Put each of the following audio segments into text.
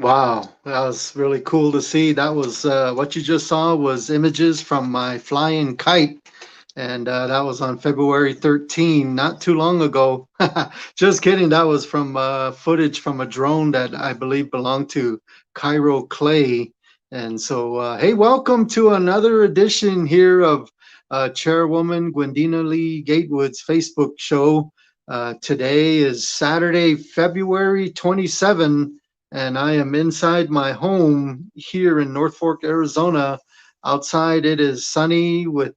Wow, that was really cool to see. That was what you just saw was images from my flying kite, and that was on February 13, not too long ago. Just kidding. That was from footage from a drone that I believe belonged to Cairo Clay. And so, hey, welcome to another edition here of Chairwoman Gwendena Lee-Gatewood's Facebook show. Today is Saturday, February 27. And I am inside my home here in North Fork, Arizona. Outside it is sunny with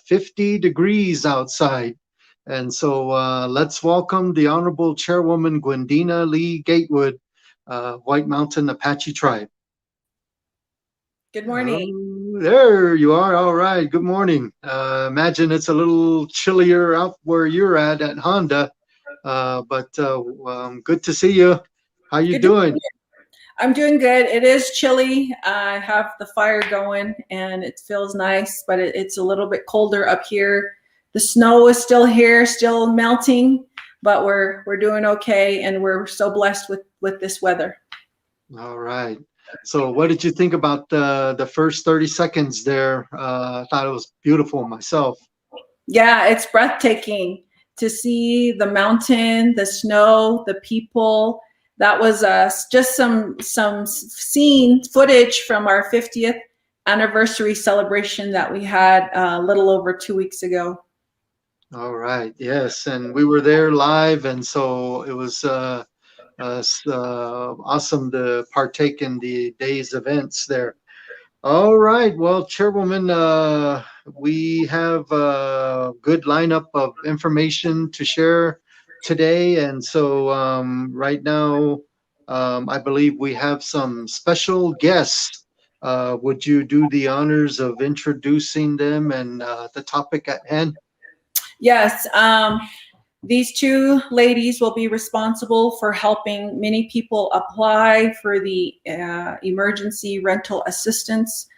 50 degrees outside. And so let's welcome the Honorable Chairwoman Gwendena Lee-Gatewood, White Mountain Apache Tribe. Good morning. There you are. All right. Good morning. Imagine it's a little chillier out where you're at Honda, but good to see you. How you doing? I'm doing good. It is chilly. I have the fire going and it feels nice, but it's a little bit colder up here. The snow is still here, still melting, but we're doing okay, and we're so blessed with this weather. All right. So what did you think about the first 30 seconds there? I thought it was beautiful myself. Yeah, it's breathtaking to see the mountain, the snow, the people. That was just some scene footage from our 50th anniversary celebration that we had a little over 2 weeks ago. All right. Yes, and we were there live, and so it was awesome to partake in the day's events there. All right. Well, Chairwoman, we have a good lineup of information to share today. And so right now, I believe we have some special guests. Would you do the honors of introducing them and the topic at hand? Yes. These two ladies will be responsible for helping many people apply for the emergency rental assistance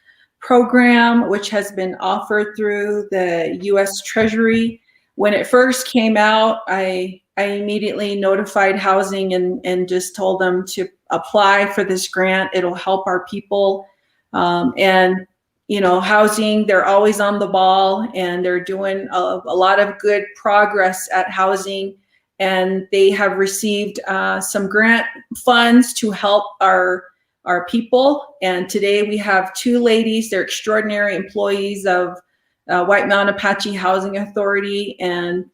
program, which has been offered through the U.S. Treasury. When it first came out, I immediately notified housing and just told them to apply for this grant. It'll help our people. And you know, housing, they're always on the ball, and they're doing a lot of good progress at housing. And they have received some grant funds to help our people. And today we have two ladies. They're extraordinary employees of White Mountain Apache Housing Authority. And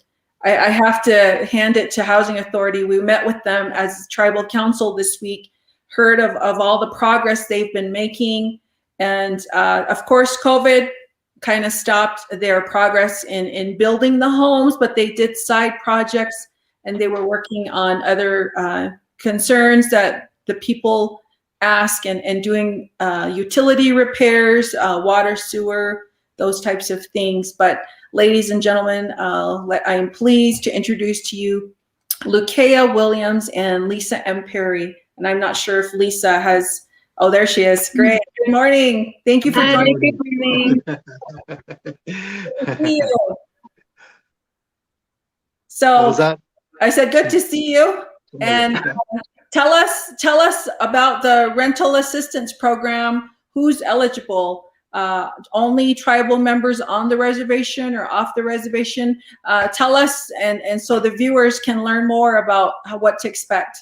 I have to hand it to Housing Authority. We met with them as tribal council this week, heard of all the progress they've been making. And of course, COVID kind of stopped their progress in building the homes, but they did side projects, and they were working on other concerns that the people ask, and doing utility repairs, water, sewer, those types of things. But ladies and gentlemen, I am pleased to introduce to you Lukaya Williams and Lisa M. Perry. And I'm not sure if Lisa has... Oh, there she is. Great. Good morning. Thank you for joining me. So I said, good to see you. And tell us about the rental assistance program. Who's eligible? Only tribal members on the reservation or off the reservation? Tell us, and so the viewers can learn more about what to expect.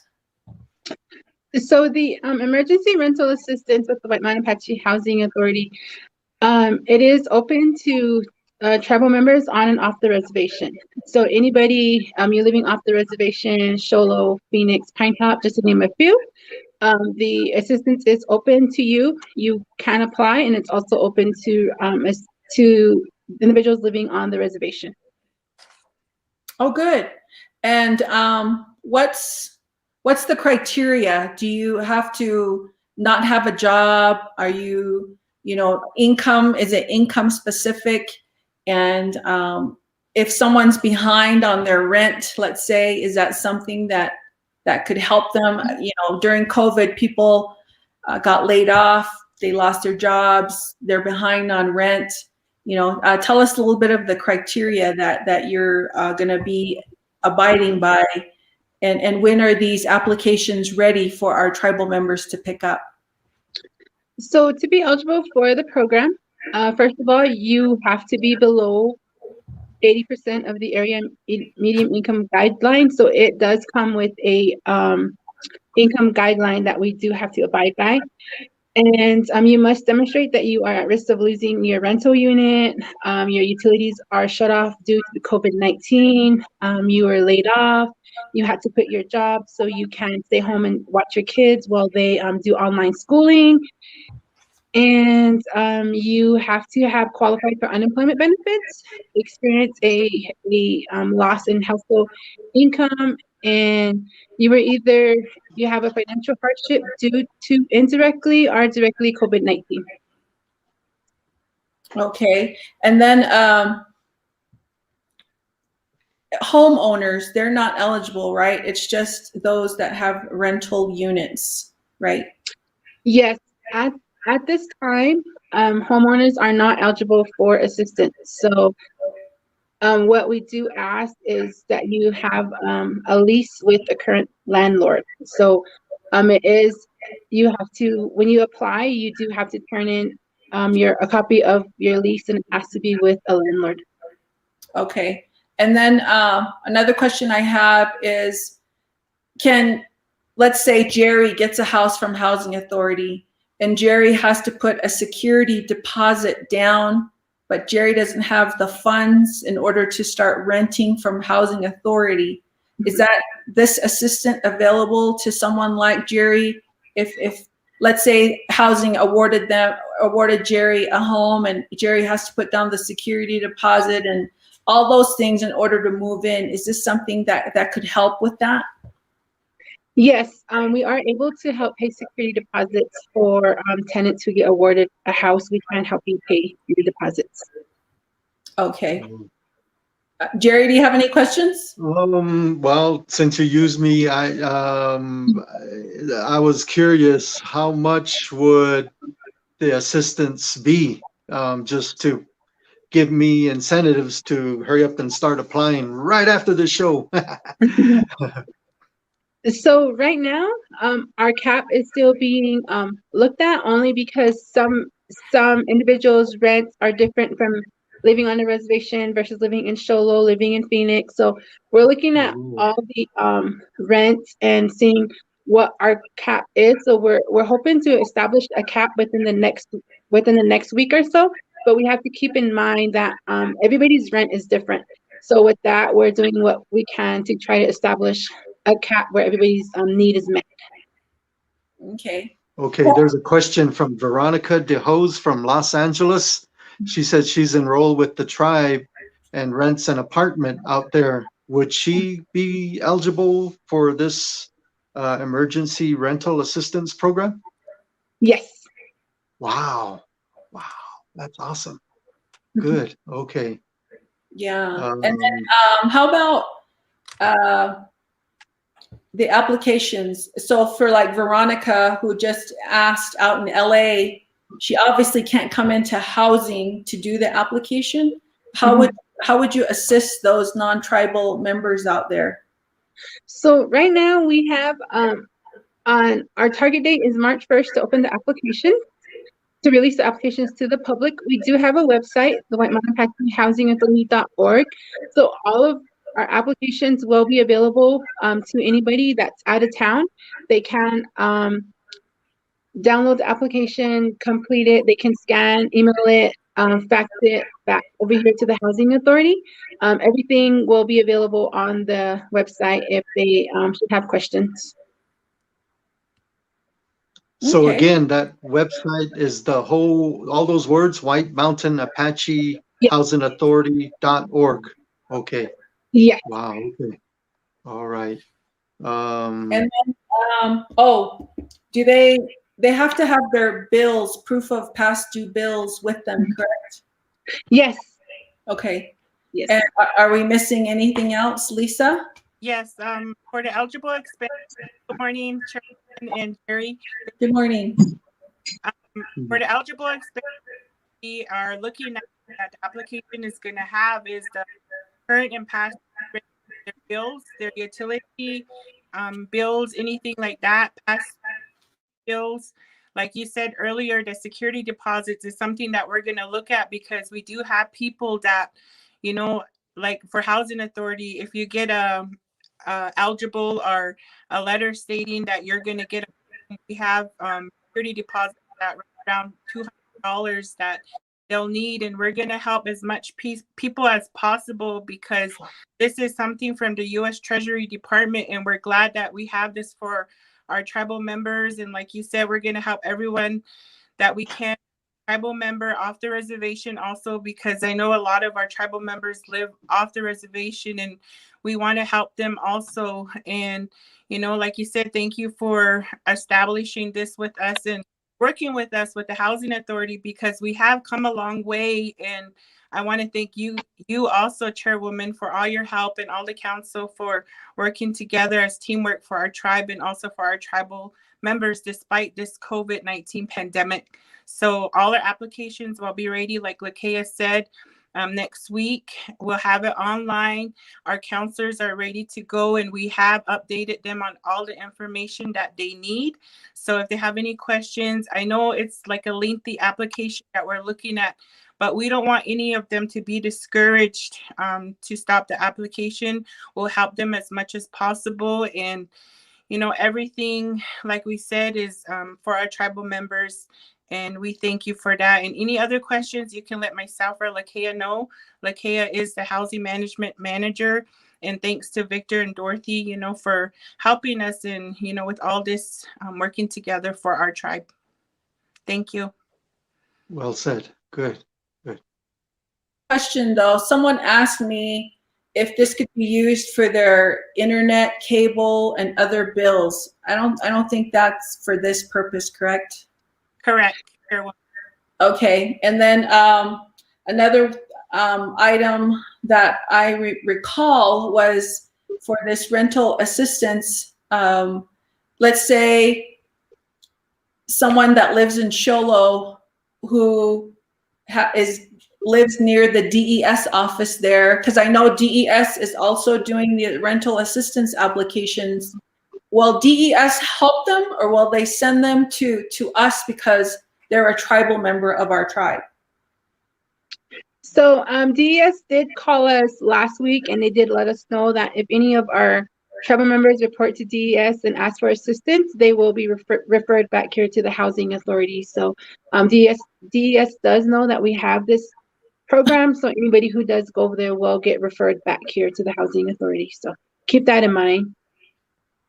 So the emergency rental assistance with the White Mountain Apache Housing Authority, it is open to tribal members on and off the reservation. So anybody you're living off the reservation, Sholo, Phoenix, Pine Top, just to name a few, the assistance is open to you. You can apply, and it's also open to individuals living on the reservation. Oh, good. And what's the criteria? Do you have to not have a job? Are you, income? Is it income specific? And if someone's behind on their rent, let's say, is that something that could help them? During COVID, people got laid off. They lost their jobs. They're behind on rent. Tell us a little bit of the criteria that you're going to be abiding by And when are these applications ready for our tribal members to pick up? So to be eligible for the program, first of all, you have to be below 80% of the area median income guideline. So it does come with a income guideline that we do have to abide by. And you must demonstrate that you are at risk of losing your rental unit, your utilities are shut off due to COVID-19, you were laid off, you had to quit your job so you can stay home and watch your kids while they do online schooling. And you have to have qualified for unemployment benefits, experience a loss in household income, and you have a financial hardship due to indirectly or directly COVID-19. Okay, and then homeowners, they're not eligible, right? It's just those that have rental units, right? Yes, at this time, homeowners are not eligible for assistance. So what we do ask is that you have a lease with the current landlord. So you have to, when you apply, you do have to turn in a copy of your lease, and it has to be with a landlord. Okay, and then another question I have is, let's say Jerry gets a house from Housing Authority and Jerry has to put a security deposit down, but Jerry doesn't have the funds in order to start renting from Housing Authority. Is that this assistant available to someone like Jerry? If let's say housing awarded Jerry a home and Jerry has to put down the security deposit and all those things in order to move in, is this something that could help with that? Yes, we are able to help pay security deposits for tenants who get awarded a house. We can help you pay your deposits. Okay. Jerry, do you have any questions? Well, since you used me, I was curious, how much would the assistance be, just to give me incentives to hurry up and start applying right after the show? So right now, our cap is still being looked at, only because some individuals' rents are different from living on a reservation versus living in Show Low, living in Phoenix. So we're looking at all the rents and seeing what our cap is. So we're hoping to establish a cap within the next week or so. But we have to keep in mind that everybody's rent is different. So with that, we're doing what we can to try to establish a cap where everybody's need is met. Okay. Okay, there's a question from Veronica DeHose from Los Angeles. She said she's enrolled with the tribe and rents an apartment out there. Would she be eligible for this emergency rental assistance program? Yes. Wow. Wow. That's awesome. Good. Okay. Yeah. And then how about the applications? So for like Veronica, who just asked out in LA, she obviously can't come into housing to do the application. How would you assist those non-tribal members out there? So right now we have on our target date is March 1st to open the application, to release the applications to the public. We do have a website, the White Mountain Apache housingauthority.org. So all of our applications will be available to anybody that's out of town. They can download the application, complete it, they can scan, email it, fax it back over here to the Housing Authority. Everything will be available on the website if they should have questions. So Okay. again, that website is all those words, White Mountain Apache housingauthority.org. Okay. Yes. Wow. Okay. All right. And then, do they have to have their bills, proof of past due bills with them, correct? Yes. Okay. Yes. And are we missing anything else, Lisa? Yes. For the eligible expense, good morning, Chairwoman and Jerry. Good morning. For the eligible expense, we are looking at that the application is going to have is the current and past their bills, their utility bills, anything like that, past bills. Like you said earlier, the security deposits is something that we're going to look at because we do have people that, you know, like for housing authority, if you get eligible or a letter stating that you're going to get, we have security deposits that around $200 that they'll need, and we're going to help as much people as possible because this is something from the U.S. Treasury Department, and we're glad that we have this for our tribal members. And like you said, we're going to help everyone that we can, tribal member off the reservation also, because I know a lot of our tribal members live off the reservation and we want to help them also. And, you know, like you said, thank you for establishing this with us and working with us with the Housing Authority, because we have come a long way. And I want to thank you also, Chairwoman, for all your help, and all the council for working together as teamwork for our tribe and also for our tribal members despite this COVID-19 pandemic. So all our applications will be ready, like Lukaya said, next week. We'll have it online. Our counselors are ready to go, and we have updated them on all the information that they need. So if they have any questions, I know it's like a lengthy application that we're looking at, but we don't want any of them to be discouraged to stop the application. We'll help them as much as possible. And, you know, everything, like we said, is for our tribal members. And we thank you for that. And any other questions, you can let myself or Lukaya know. Lukaya is the housing management manager. And thanks to Victor and Dorothy, you know, for helping us and, you know, with all this working together for our tribe. Thank you. Well said. Good. Question though, someone asked me if this could be used for their internet, cable, and other bills. I don't think that's for this purpose, correct? Correct. Okay, and then another item that I recall was for this rental assistance. Let's say someone that lives in Sholo who lives near the DES office there, because I know DES is also doing the rental assistance applications. Will DES help them, or will they send them to us because they're a tribal member of our tribe? So DES did call us last week, and they did let us know that if any of our tribal members report to DES and ask for assistance, they will be referred back here to the Housing Authority. So DES does know that we have this program, so anybody who does go over there will get referred back here to the Housing Authority. So keep that in mind.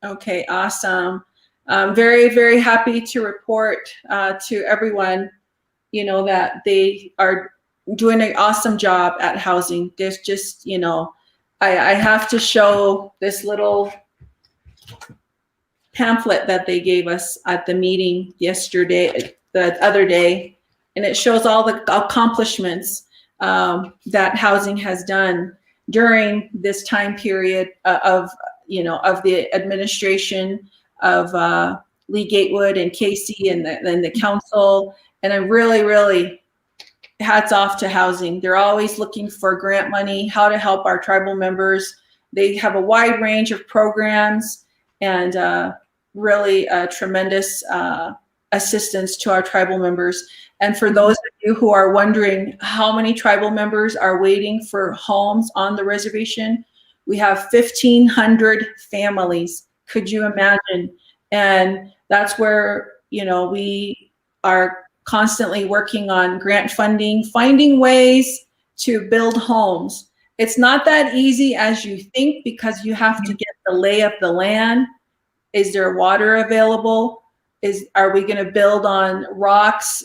Okay, awesome. I'm very, very happy to report to everyone, you know, that they are doing an awesome job at housing. There's just, you know, I have to show this little pamphlet that they gave us at the meeting yesterday, the other day, and it shows all the accomplishments that housing has done during this time period of the administration of Lee-Gatewood and Casey and the council. And I really, really hats off to housing. They're always looking for grant money, how to help our tribal members. They have a wide range of programs and really tremendous assistance to our tribal members. And for those of you who are wondering how many tribal members are waiting for homes on the reservation, we have 1,500 families. Could you imagine? And that's where, you know, we are constantly working on grant funding, finding ways to build homes. It's not that easy as you think, because you have to get the lay of the land. Is there water available? Are we going to build on rocks?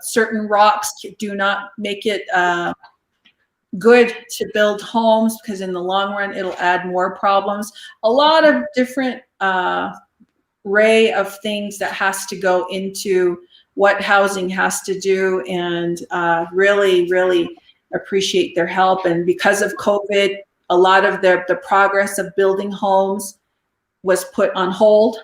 Certain rocks do not make it good to build homes, because in the long run it'll add more problems. A lot of different array of things that has to go into what housing has to do, and really, really appreciate their help. And because of COVID, a lot of the progress of building homes was put on hold.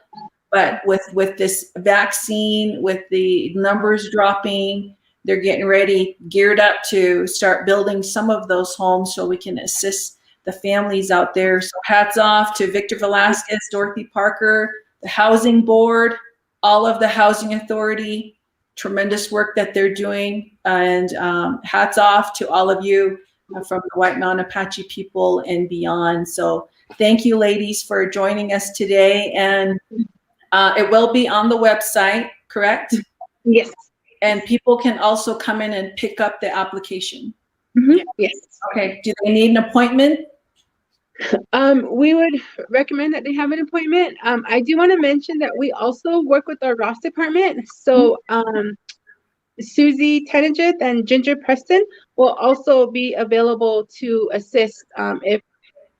But with this vaccine, with the numbers dropping, they're getting ready, geared up to start building some of those homes so we can assist the families out there. So hats off to Victor Velasquez, Dorothy Parker, the Housing Board, all of the Housing Authority, tremendous work that they're doing. And hats off to all of you from the White Mountain Apache people and beyond. So thank you, ladies, for joining us today. And it will be on the website, correct? Yes. And people can also come in and pick up the application. Yes. Okay, do they need an appointment? We would recommend that they have an appointment. I do want to mention that we also work with our Ross department. So Susie Tenigeth and Ginger Preston will also be available to assist. If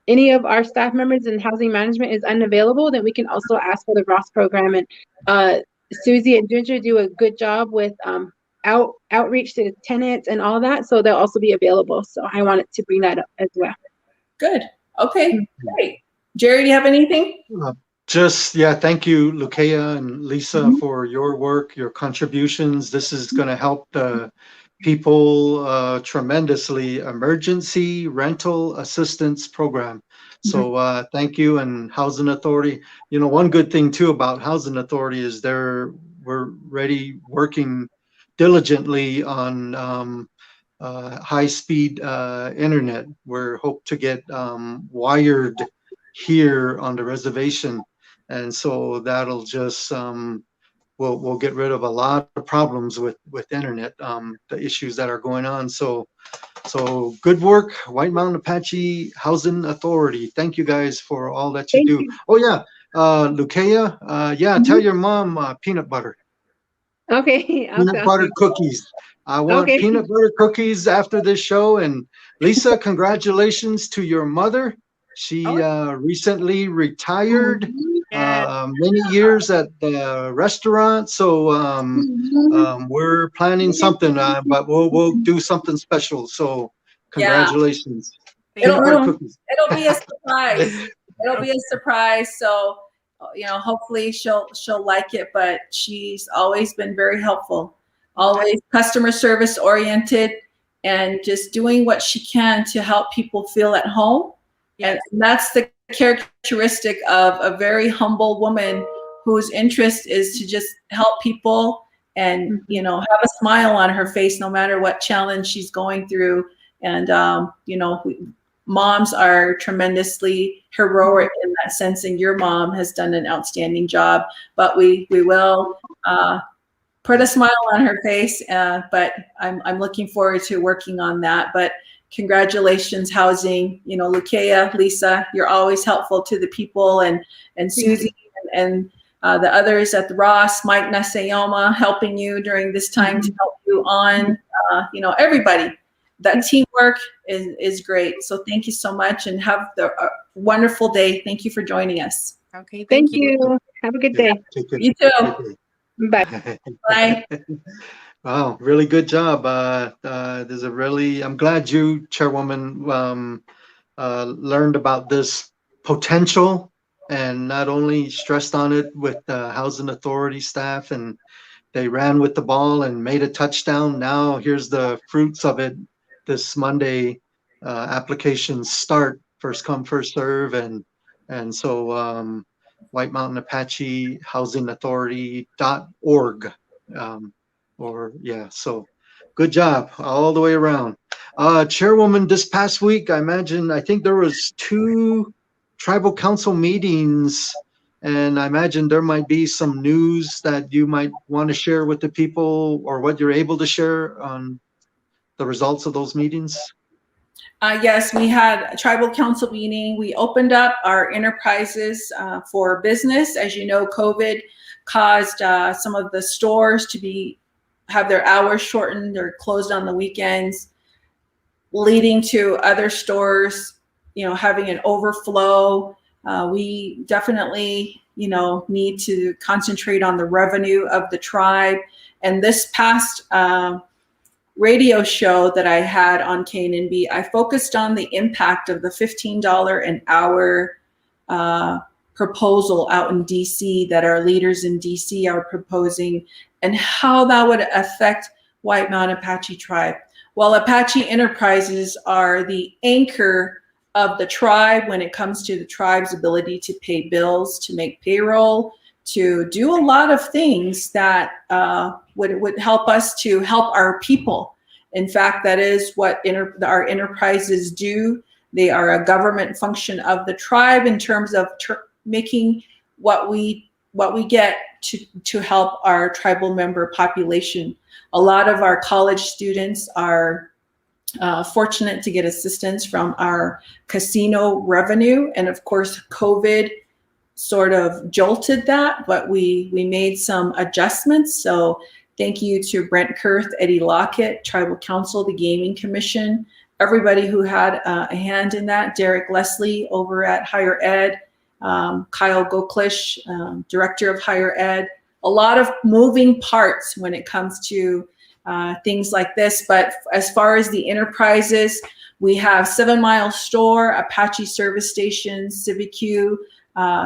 any of our staff members in housing management is unavailable, then we can also ask for the Ross program. And Susie and Ginger do a good job with outreach to tenants and all that. So they'll also be available. So I wanted to bring that up as well. Good. Okay, great. Jerry, do you have anything? Thank you, Lukaya and Lisa, for your work, your contributions. This is going to help the people tremendously. Emergency Rental Assistance Program. So thank you, and Housing Authority. You know, one good thing too about Housing Authority is we're ready working diligently on high-speed internet. We hope to get wired here on the reservation, and so that'll just we'll get rid of a lot of problems with internet, the issues that are going on. So good work, White Mountain Apache Housing Authority. Thank you guys for all that you do. Oh yeah, Lukaya, tell your mom peanut butter. Okay. Peanut butter cookies. I want peanut butter cookies after this show. And Lisa, congratulations to your mother. She recently retired, many years at the restaurant. So we're planning something, but we'll do something special. So congratulations. It'll Cookies. be a surprise. It'll be a surprise. So, you know, hopefully she'll like it, but she's always been very helpful, always customer service oriented, and just doing what she can to help people feel at home. And that's the characteristic of a very humble woman whose interest is to just help people and, you know, have a smile on her face no matter what challenge she's going through. And, you know, moms are tremendously heroic in that sense, and your mom has done an outstanding job. But we will put a smile on her face. But I'm looking forward to working on that. But congratulations, housing. You know, Lukaya, Lisa, you're always helpful to the people, and Susie and the others at the Ross, Mike Nasayoma, helping you during this time to help you on. You know, everybody. That teamwork is great. So thank you so much, and have a wonderful day. Thank you for joining us. Okay, Thank you. Have a good day. You too. Bye. Bye. Wow, really good job. I'm glad you, Chairwoman, learned about this potential and not only stressed on it with the Housing Authority staff, and they ran with the ball and made a touchdown. Now here's the fruits of it. This Monday, applications start, first come, first serve, and so White Mountain Apache Housing Authority.org. So good job all the way around. Chairwoman, this past week, I think there was 2 tribal council meetings, and I imagine there might be some news that you might want to share with the people, or what you're able to share on the results of those meetings. Yes, we had a tribal council meeting. We opened up our enterprises for business. As you know, COVID caused some of the stores to have their hours shortened or closed on the weekends, leading to other stores, you know, having an overflow. We definitely, you know, need to concentrate on the revenue of the tribe. And this past radio show that I had on KNNB, I focused on the impact of the $15 an hour proposal out in DC that our leaders in DC are proposing, and how that would affect White Mountain Apache tribe. While Apache Enterprises are the anchor of the tribe when it comes to the tribe's ability to pay bills, to make payroll, to do a lot of things that would help us to help our people. In fact, that is what our enterprises do. They are a government function of the tribe in terms of making what we get to help our tribal member population. A lot of our college students are fortunate to get assistance from our casino revenue. And of course, COVID sort of jolted that, but we made some adjustments. So thank you to Brent Kurth, Eddie Lockett, Tribal Council, the Gaming Commission, everybody who had a hand in that, Derek Leslie over at Higher Ed, Kyle Goklish, Director of Higher Ed, a lot of moving parts when it comes to things like this. But as far as the enterprises, we have 7 Mile Store, Apache Service Station, CiviQ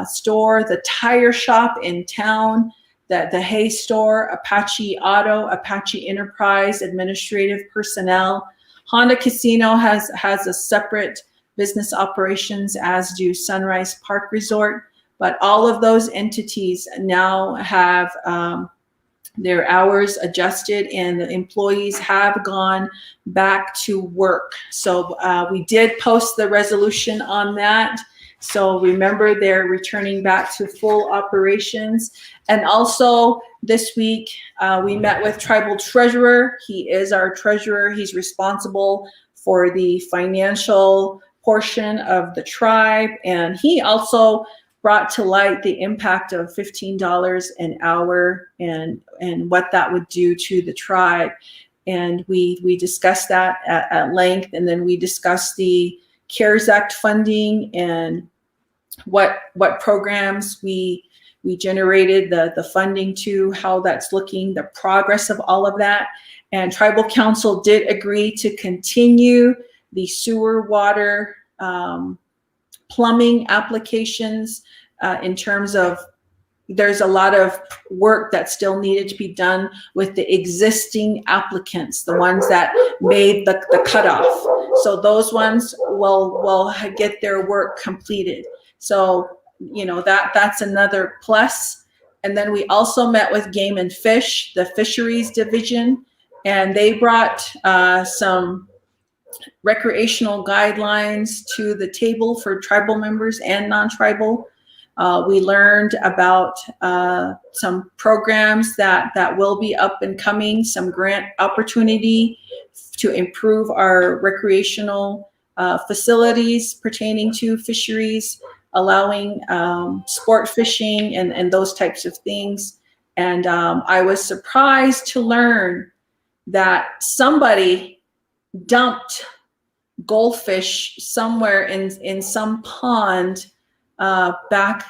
Store, the tire shop in town, the Hay Store, Apache Auto, Apache Enterprise, administrative personnel. Honda Casino has a separate business operations, as do Sunrise Park Resort. But all of those entities now have their hours adjusted, and the employees have gone back to work. So we did post the resolution on that. So remember, they're returning back to full operations. And also this week, we met with Tribal Treasurer. He is our treasurer. He's responsible for the financial portion of the tribe. And he also brought to light the impact of $15 an hour and what that would do to the tribe. And we discussed that at length. And then we discussed the CARES Act funding and what programs we generated the funding to, how that's looking, the progress of all of that. And Tribal Council did agree to continue the sewer, water, plumbing applications in terms of there's a lot of work that still needed to be done with the existing applicants, the ones that made the cutoff. So those ones will get their work completed. So, you know, that's another plus. And then we also met with Game and Fish, the fisheries division, and they brought some recreational guidelines to the table for tribal members and non-tribal. We learned about some programs that will be up and coming, some grant opportunity to improve our recreational facilities pertaining to fisheries, allowing sport fishing and those types of things. And I was surprised to learn that somebody dumped goldfish somewhere in some pond back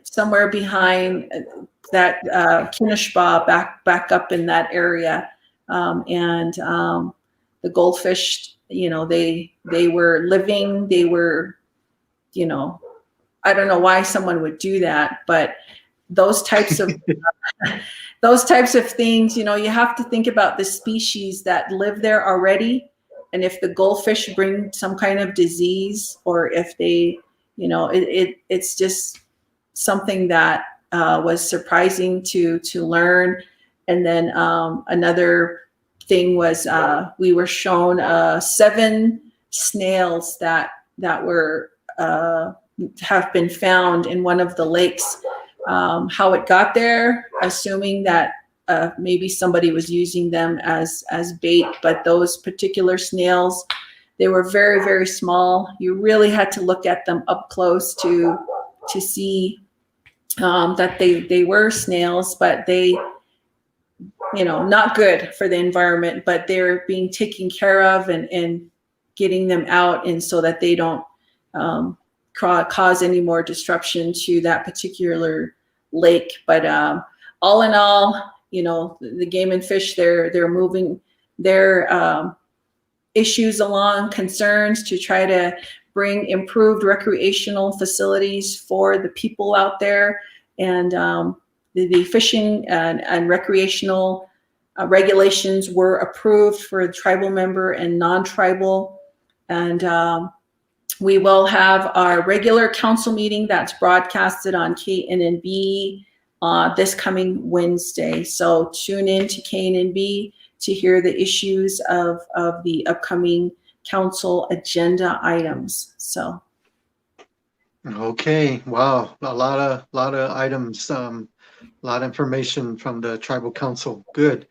somewhere behind that Kineshba, back up in that area. And the goldfish, you know, they were living, they were, you know, I don't know why someone would do that, but those types of those types of things, you know, you have to think about the species that live there already. And if the goldfish bring some kind of disease, or if they, you know, it's just something that was surprising to learn. And then another thing was we were shown 7 snails that were have been found in one of the lakes. How it got there, assuming that maybe somebody was using them as bait, but those particular snails, they were very, very small. You really had to look at them up close to see that they were snails, but they, you know, not good for the environment, but they're being taken care of and getting them out, and so that they don't cause any more disruption to that particular lake. But all in all, you know, the Game and Fish, they're moving their issues along, concerns to try to bring improved recreational facilities for the people out there. And the fishing and recreational regulations were approved for tribal member and non-tribal. And we will have our regular council meeting that's broadcasted on KNNB this coming Wednesday. So tune in to KNNB to hear the issues of the upcoming council agenda items. So. Okay, wow, a lot of items, a lot of information from the tribal council. Good.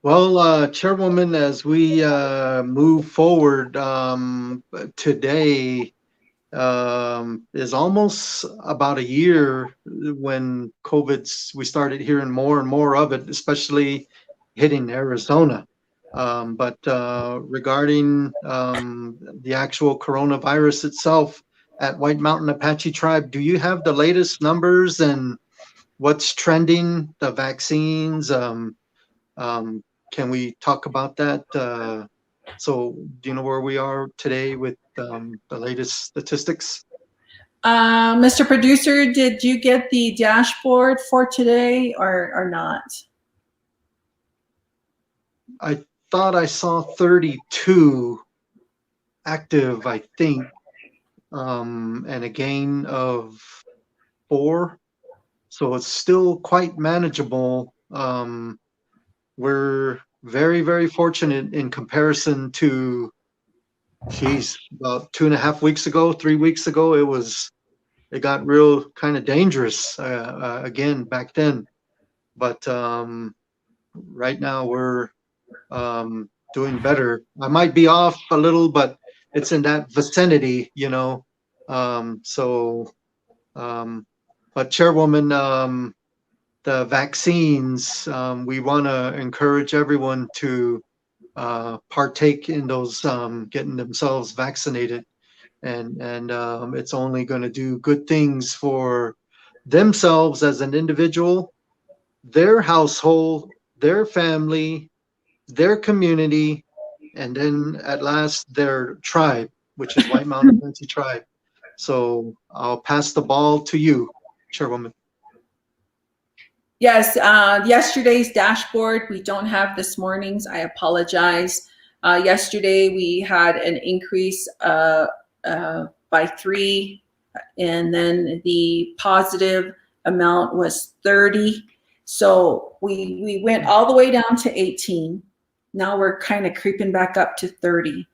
Well, Chairwoman, as we move forward, today is almost about a year when we started hearing more and more of it, especially hitting Arizona. But regarding the actual coronavirus itself at White Mountain Apache Tribe, do you have the latest numbers and what's trending, the vaccines? Can we talk about that? So do you know where we are today with the latest statistics? Mr. Producer, did you get the dashboard for today or not? I thought I saw 32 active, I think, and a gain of 4. So it's still quite manageable. We're very, very fortunate in comparison to, about 2.5 weeks ago, 3 weeks ago, it got real kind of dangerous again back then. But right now we're doing better. I might be off a little, but it's in that vicinity, you know. But Chairwoman, the vaccines, we want to encourage everyone to partake in those, getting themselves vaccinated, and it's only going to do good things for themselves as an individual, their household, their family, their community, and then at last their tribe, which is White Mountain Apache Tribe. So I'll pass the ball to you, Chairwoman. Yes, yesterday's dashboard, we don't have this morning's. I apologize. Yesterday we had an increase by 3, and then the positive amount was 30. So we went all the way down to 18. Now we're kind of creeping back up to 30.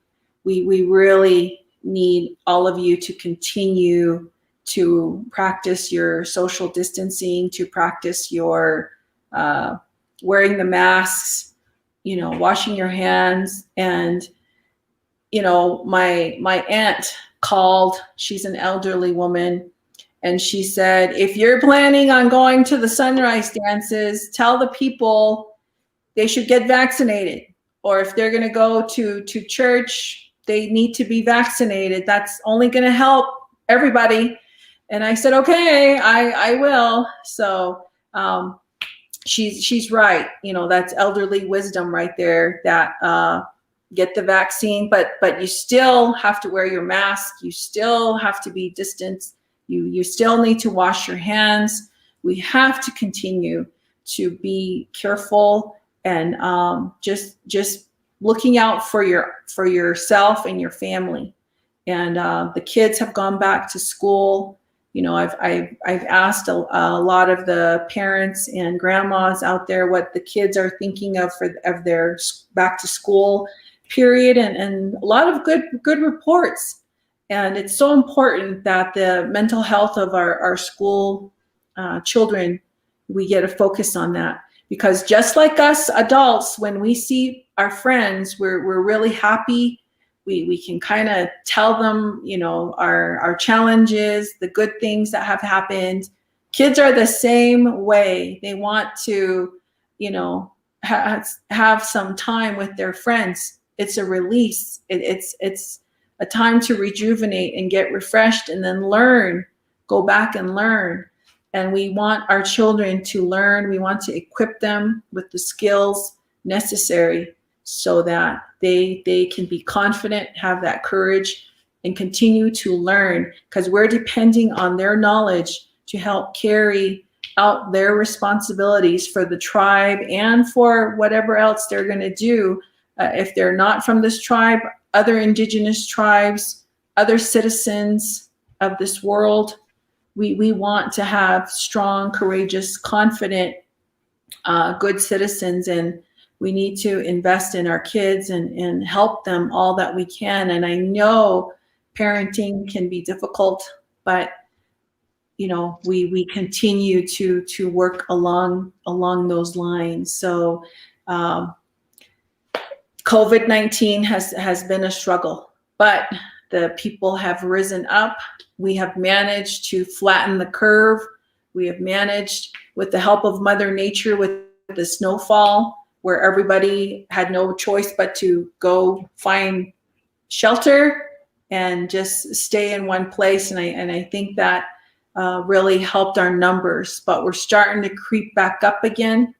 We really need all of you to continue to practice your social distancing, to practice your wearing the masks, you know, washing your hands. And, you know, my aunt called, she's an elderly woman, and she said, if you're planning on going to the sunrise dances, tell the people they should get vaccinated. Or if they're going to go to church, they need to be vaccinated. That's only going to help everybody. And I said, okay, I will. So she's right. You know, that's elderly wisdom right there, that get the vaccine, but you still have to wear your mask. You still have to be distanced. You still need to wash your hands. We have to continue to be careful and just looking out for yourself and your family. And the kids have gone back to school. You know, I've asked a lot of the parents and grandmas out there what the kids are thinking of their back to school period, and a lot of good reports. And it's so important that the mental health of our school children, we get a focus on that. Because just like us adults, when we see our friends, we're really happy. We can kind of tell them, you know, our challenges, the good things that have happened. Kids are the same way. They want to, you know, have some time with their friends. It's a release. It's a time to rejuvenate and get refreshed, and then go back and learn. And we want our children to learn. We want to equip them with the skills necessary so that they can be confident, have that courage, and continue to learn, because we're depending on their knowledge to help carry out their responsibilities for the tribe and for whatever else they're going to do. If they're not from this tribe, other indigenous tribes, other citizens of this world. We want to have strong, courageous, confident, good citizens, and we need to invest in our kids and help them all that we can. And I know parenting can be difficult, but you know, we continue to work along those lines. So COVID-19 has been a struggle, but the people have risen up. We have managed to flatten the curve. We have managed, with the help of Mother Nature, with the snowfall, where everybody had no choice but to go find shelter and just stay in one place. And I think that really helped our numbers, but we're starting to creep back up again.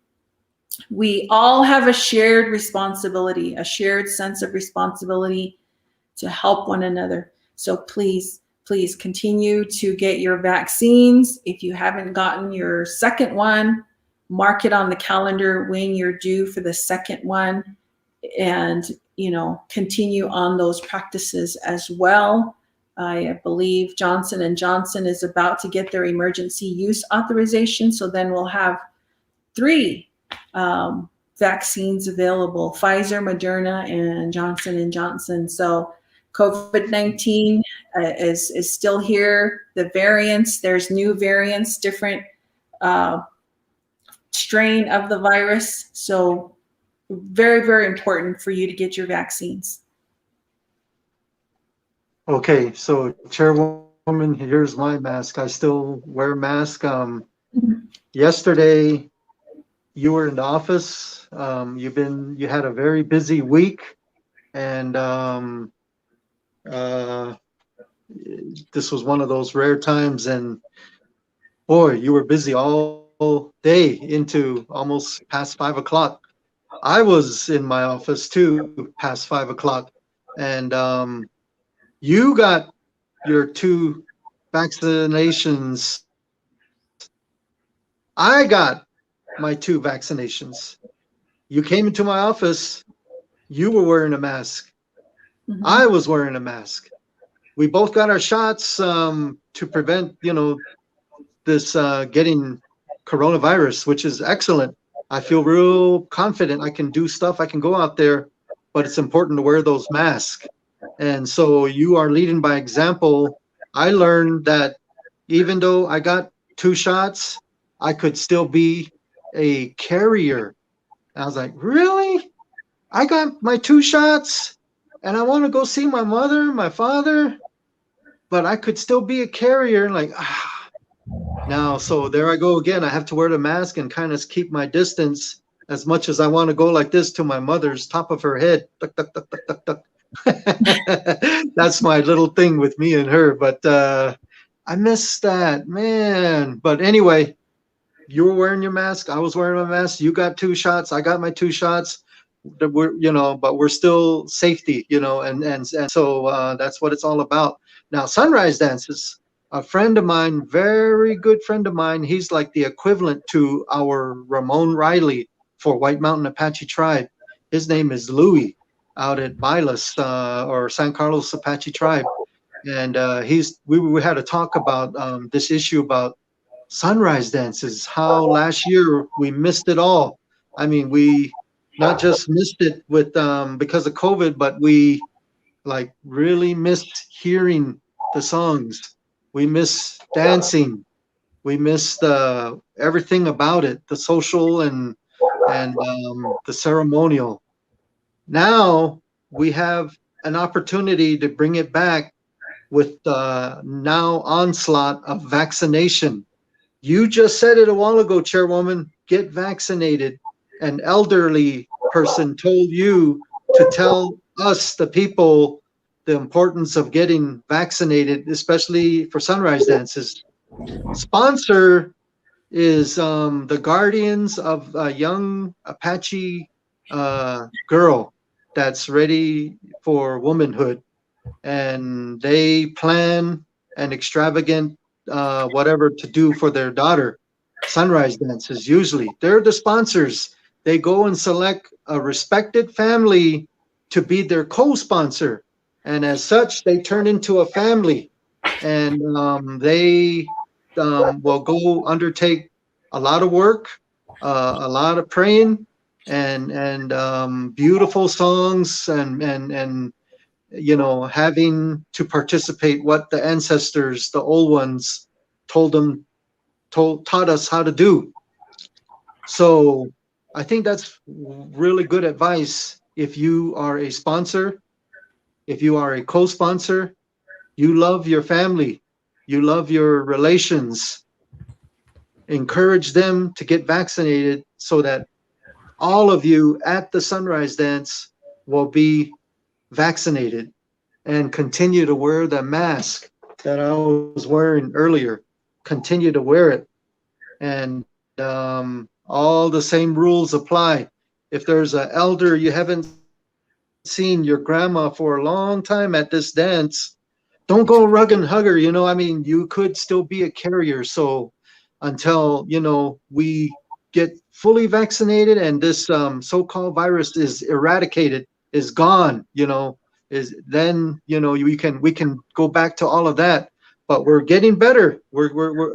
We all have a shared responsibility, a shared sense of responsibility to help one another. So please continue to get your vaccines. If you haven't gotten your second one, mark it on the calendar when you're due for the second one, and continue on those practices as well. I believe Johnson & Johnson is about to get their emergency use authorization, so then we'll have 3 vaccines available: Pfizer, Moderna, and Johnson & Johnson. So COVID-19 is still here. The variants, there's new variants, different strain of the virus. So very, very important for you to get your vaccines. Okay, so Chairwoman, here's my mask. I still wear a mask. Yesterday, you were in the office. You had a very busy week, and this was one of those rare times. And boy, you were busy all day into almost past 5 o'clock. I was in my office too, past 5 o'clock, and you got your 2 vaccinations. I got my 2 vaccinations. You came into my office, you were wearing a mask. Mm-hmm. I was wearing a mask. We both got our shots to prevent, this getting coronavirus, which is excellent. I feel real confident I can do stuff. I can go out there, but it's important to wear those masks. And so you are leading by example. I learned that even though I got 2 shots, I could still be a carrier. And I was like, really? I got my 2 shots and I want to go see my mother, my father, but I could still be a carrier. Like, Now, so there I go again. I have to wear the mask and kind of keep my distance as much as I want to go like this to my mother's top of her head. Tuck, tuck, tuck, tuck, tuck, tuck. That's my little thing with me and her. But I miss that, man. But anyway, you were wearing your mask. I was wearing my mask. You got 2 shots. I got my 2 shots. But we're still safety, and so that's what it's all about. Now, sunrise dances. A friend of mine, very good friend of mine, he's like the equivalent to our Ramon Riley for White Mountain Apache tribe. His name is Louis, out at Bailas or San Carlos Apache tribe. And we had a talk about this issue about sunrise dances, how last year we missed it all. I mean, we not just missed it with because of COVID, but we like really missed hearing the songs. We miss dancing. We miss everything about it, the social and the ceremonial. Now we have an opportunity to bring it back with the now onslaught of vaccination. You just said it a while ago, Chairwoman, get vaccinated. An elderly person told you to tell us, the people, the importance of getting vaccinated, especially for sunrise dances. Sponsor is the guardians of a young Apache girl that's ready for womanhood. And they plan an extravagant whatever to do for their daughter. Sunrise dances, usually. They're the sponsors. They go and select a respected family to be their co-sponsor. And as such, they turn into a family. And they will go undertake a lot of work, a lot of praying, and beautiful songs, and you know, having to participate what the ancestors, the old ones, taught us how to do. So I think that's really good advice. If you are a sponsor, if you are a co-sponsor, you love your family, you love your relations, encourage them to get vaccinated so that all of you at the sunrise dance will be vaccinated, and continue to wear the mask that I was wearing earlier. Continue to wear it. And all the same rules apply. If there's an elder you haven't seen, your grandma, for a long time at this dance, don't go rug and hug her. You know, I mean, you could still be a carrier. So until, you know, we get fully vaccinated and this so-called virus is eradicated, is gone, you know, is then, you know, we can go back to all of that. But we're getting better. We're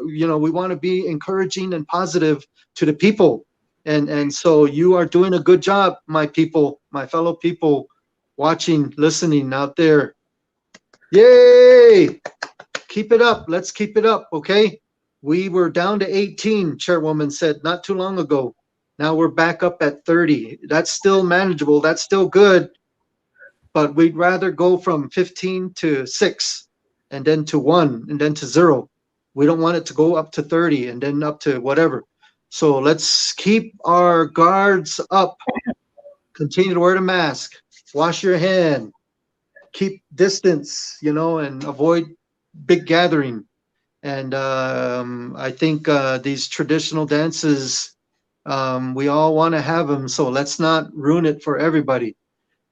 you know, we want to be encouraging and positive to the people. And so you are doing a good job, my people, my fellow people watching, listening out there. Yay! Keep it up. Let's keep it up, okay? We were down to 18, Chairwoman said not too long ago. Now we're back up at 30. That's still manageable. That's still good. But we'd rather go from 15 to 6, and then to 1, and then to 0. We don't want it to go up to 30 and then up to whatever. So let's keep our guards up. Continue to wear the mask. Wash your hand. Keep distance, you know, and avoid big gathering. And I think these traditional dances, we all want to have them. So let's not ruin it for everybody.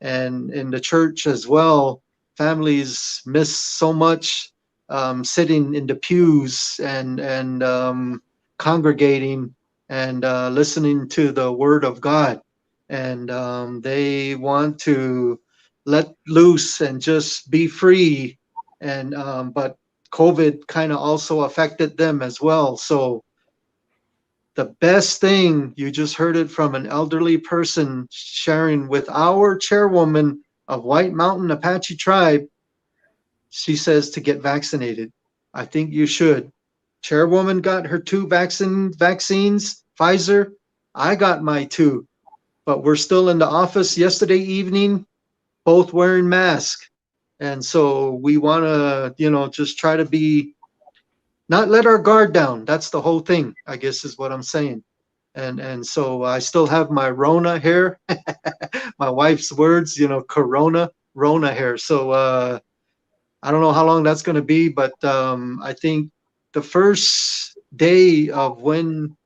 And in the church as well, families miss so much sitting in the pews and congregating and listening to the word of God. And they want to let loose and just be free. And but COVID kind of also affected them as well. So the best thing, you just heard it from an elderly person sharing with our chairwoman of White Mountain Apache tribe. She says to get vaccinated. I think you should. Chairwoman got her 2 vaccines, Pfizer. I got my 2, but we're still in the office yesterday evening, both wearing masks. And so we want to, you know, just try to be, not let our guard down. That's the whole thing, I guess, is what I'm saying. And so I still have my Rona hair, my wife's words, you know, Corona, Rona hair. So I don't know how long that's going to be, but I think the first day of when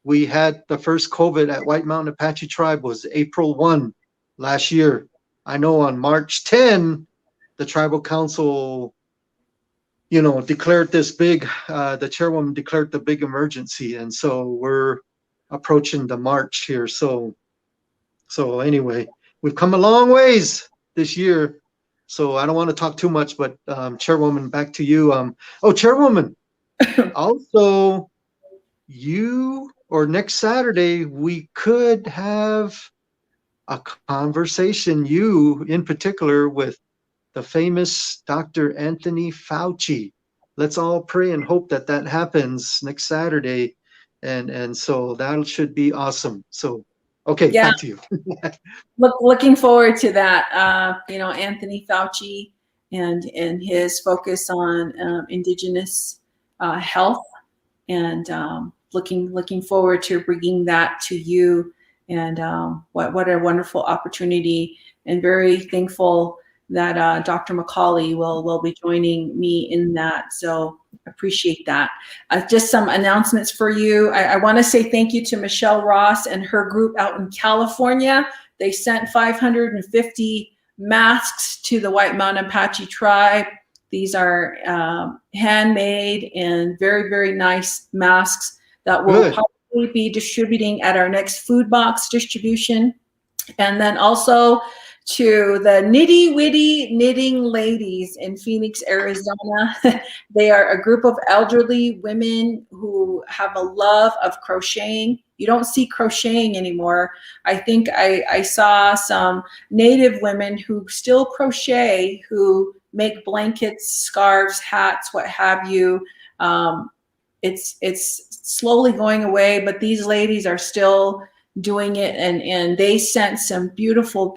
we had the first COVID at White Mountain Apache Tribe was April 1 last year. I know on March 10, the tribal council, you know, declared this big, the chairwoman declared the big emergency. And so we're approaching the March here. So anyway, we've come a long ways this year. So I don't want to talk too much, but Chairwoman, back to you. Oh, Chairwoman, also you, or next Saturday, we could have a conversation, you in particular, with the famous Dr. Anthony Fauci. Let's all pray and hope that that happens next Saturday. And so that should be awesome. So, okay, Yeah. back to you. Looking forward to that. You know, Anthony Fauci and his focus on indigenous health, and looking forward to bringing that to you. And what a wonderful opportunity, and very thankful that Dr. McCauley will be joining me in that. So appreciate that. Just some announcements for you. I want to say thank you to Michelle Ross and her group out in California. They sent 550 masks to the White Mountain Apache tribe. These are handmade and very, very nice masks that will probably be distributing at our next food box distribution. And then also to the Nitty Witty Knitting Ladies in Phoenix, Arizona. They are a group of elderly women who have a love of crocheting. You don't see crocheting anymore. I think I saw some Native women who still crochet, who make blankets, scarves, hats, what have you. It's slowly going away, but these ladies are still doing it, and they sent some beautiful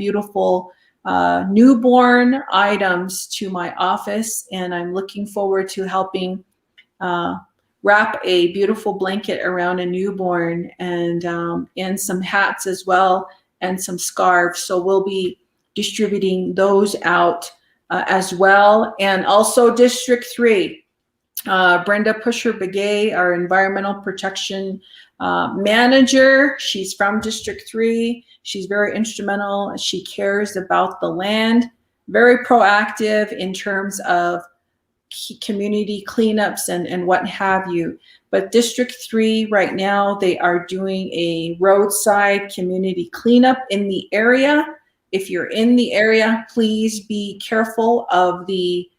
newborn items to my office, and I'm looking forward to helping wrap a beautiful blanket around a newborn, and some hats as well, and some scarves. So we'll be distributing those out as well. And also District 3, Brenda Pusher-Begay, our environmental protection manager. She's from District 3. She's very instrumental. She cares about the land, very proactive in terms of community cleanups and what have you. But District 3 right now, they are doing a roadside community cleanup in the area. If you're in the area, please be careful of the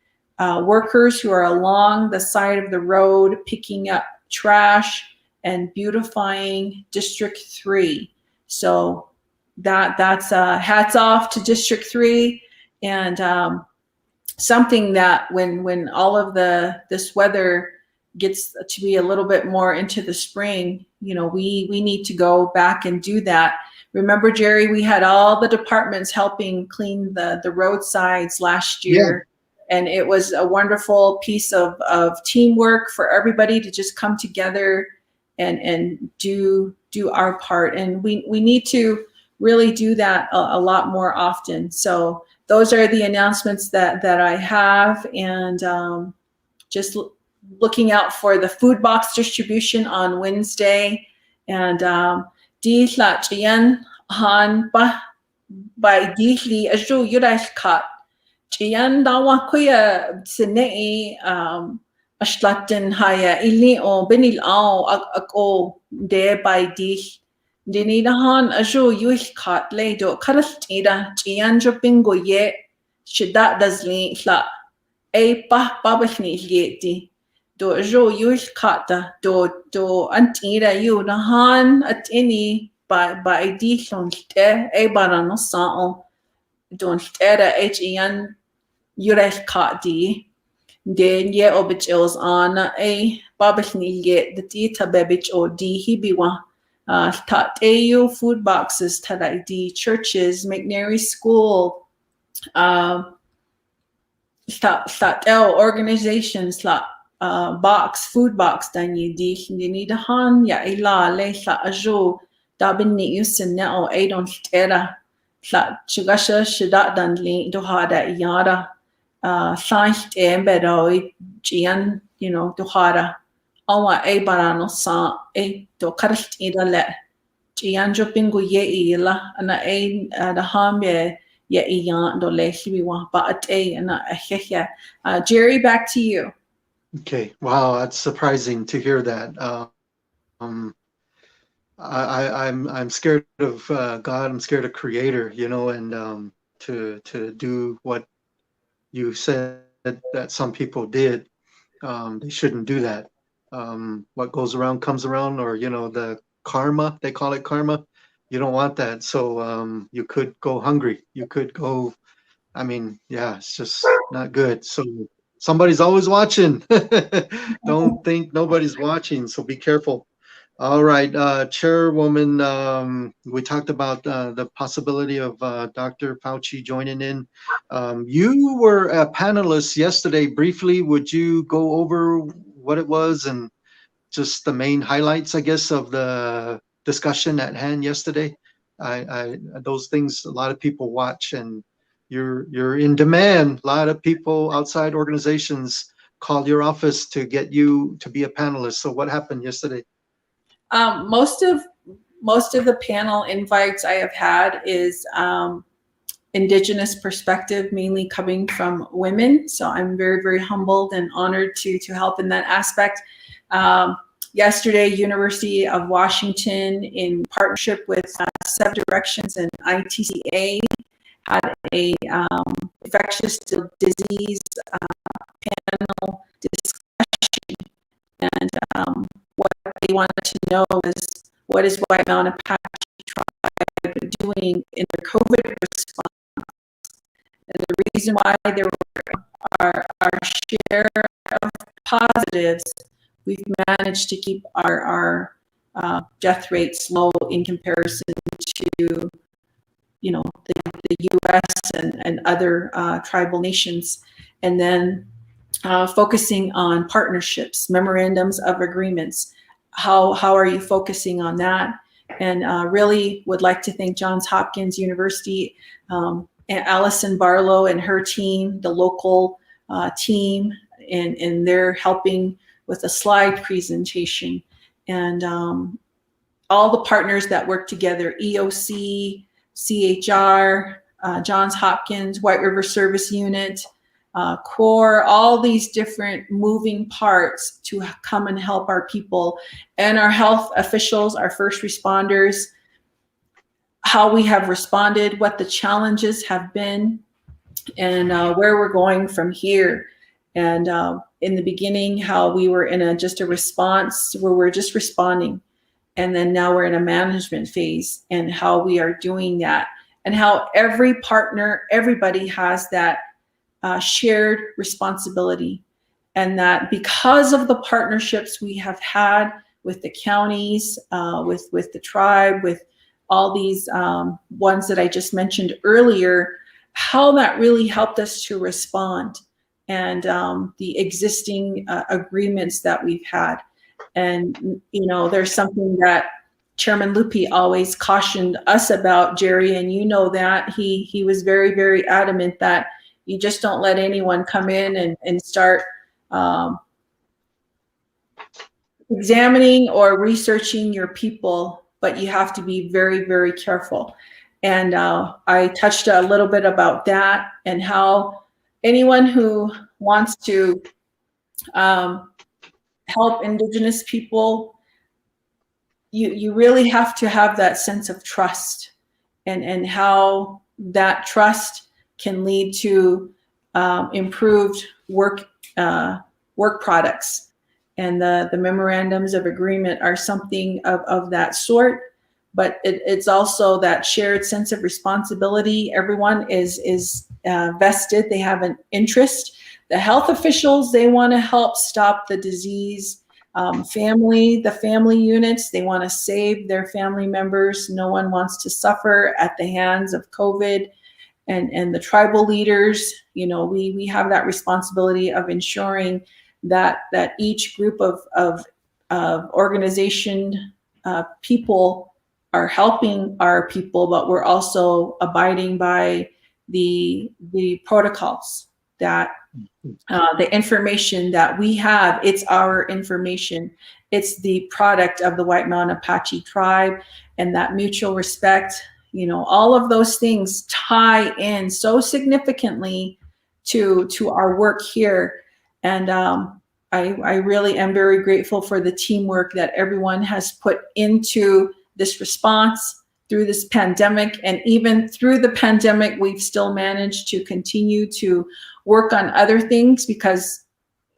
workers who are along the side of the road picking up trash and beautifying District 3. So that's hats off to District 3, and something that when all of this weather gets to be a little bit more into the spring, we need to go back and do that. Remember, Jerry, we had all the departments helping clean the roadsides last year. Yeah. And it was a wonderful piece of teamwork for everybody to just come together and do our part. And we need to really do that a lot more often. So those are the announcements that I have, and just looking out for the food box distribution on Wednesday. And di la chian han ba by di li ajo yudash kat chian dawa kuya sene ashlatin haya ili o benil ao ako de by di Dinidahan ajo yuh kat le do karastida chianjo bingo ye shida dazli la a babashni yeti do ajo yuh kata do antida you nahan at any by dishon te a barano sao don't era hian yurek kati den ye obichos on a babashni yet the tita bebich o di hibiwa. Tateu food boxes, Tadaidi churches, McNary School, Tateo organizations, food box, Danyi di Nidahan, Ya Ila, Le Ajo, Dabini Usin Neo, Adon Tera, Chugasha, Shidat Danli, Dohada, Yada, Saint Embedo, Gian, Dohada. Awa e barano sa e do karastida le chianjo pingu ye ila ana e da hambe ye iyan do le hibiwa ba ate ana ahya. Jerry, back to you. Okay, wow, that's surprising to hear that. I'm scared of God. I'm scared of Creator, and to do what you said that some people did. They shouldn't do that. What goes around comes around, or the karma, they call it karma. You don't want that. So you could go hungry, you could go, it's just not good. So somebody's always watching. Don't think nobody's watching, so be careful. All right, Chairwoman, we talked about the possibility of Dr. Fauci joining in. You were a panelist yesterday. Briefly, would you go over what it was and just the main highlights, I guess, of the discussion at hand yesterday? Those things a lot of people watch, and you're in demand. A lot of people outside organizations call your office to get you to be a panelist. So what happened yesterday? Most of the panel invites I have had is Indigenous perspective, mainly coming from women. So I'm very, very humbled and honored to help in that aspect. Yesterday, University of Washington, in partnership with 7 Directions and ITCA, had a infectious disease panel discussion, and what they wanted to know is what is White Mountain Apache Tribe doing in their COVID response. And the reason why there were our share of positives, we've managed to keep our death rates low in comparison to, you know, the U.S. and other tribal nations. And then focusing on partnerships, memorandums of agreements. How are you focusing on that? And really would like to thank Johns Hopkins University and Allison Barlow and her team, the local team, and they're helping with a slide presentation. And all the partners that work together, EOC, CHR, Johns Hopkins, White River Service Unit, CORE, all these different moving parts to come and help our people, and our health officials, our first responders, how we have responded, what the challenges have been, and where we're going from here. And in the beginning, how we were in just a response where we're just responding. And then now we're in a management phase, and how we are doing that, and how every partner, everybody has that shared responsibility. And that because of the partnerships we have had with the counties, with the tribe, with all these ones that I just mentioned earlier, how that really helped us to respond, and the existing agreements that we've had. And, you know, there's something that Chairman Lupi always cautioned us about, Jerry, and you know that. He was very, very adamant that you just don't let anyone come in and start examining or researching your people, but you have to be very, very careful. And I touched a little bit about that, and how anyone who wants to help Indigenous people, you really have to have that sense of trust, and how that trust can lead to improved work products. And the memorandums of agreement are something of that sort. But it's also that shared sense of responsibility. Everyone is vested. They have an interest. The health officials, they want to help stop the disease. The family units, they want to save their family members. No one wants to suffer at the hands of COVID. And the tribal leaders, you know, we have that responsibility of ensuring that each group of organization people are helping our people, but we're also abiding by the protocols, that the information that we have, it's our information. It's the product of the White Mountain Apache tribe, and that mutual respect, you know, all of those things tie in so significantly to our work here. And I really am very grateful for the teamwork that everyone has put into this response through this pandemic. And even through the pandemic, we've still managed to continue to work on other things, because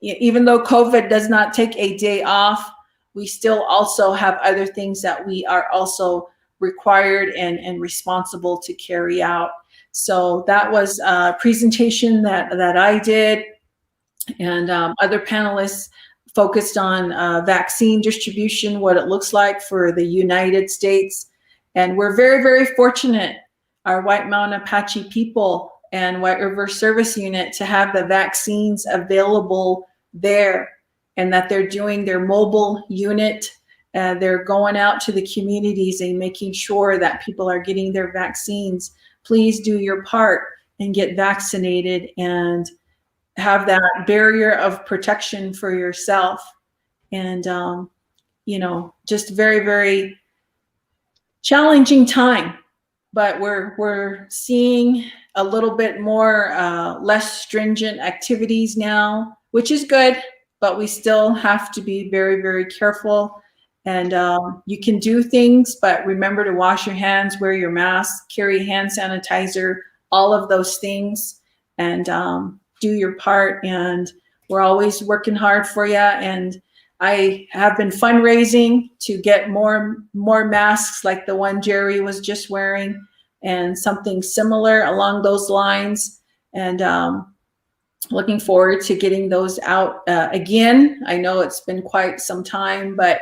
even though COVID does not take a day off, we still also have other things that we are also required and responsible to carry out. So that was a presentation that I did, and other panelists focused on vaccine distribution, what it looks like for the United States. And we're very, very fortunate, our White Mountain Apache people and White River Service Unit, to have the vaccines available there, and that they're doing their mobile unit. They're going out to the communities and making sure that people are getting their vaccines. Please do your part and get vaccinated, and have that barrier of protection for yourself. And, you know, just very, very challenging time, but we're seeing a little bit more, less stringent activities now, which is good, but we still have to be very, very careful. And you can do things, but remember to wash your hands, wear your mask, carry hand sanitizer all of those things and do your part. And we're always working hard for you. And I have been fundraising to get more masks like the one Jerry was just wearing and something similar along those lines. And looking forward to getting those out again. I know it's been quite some time, but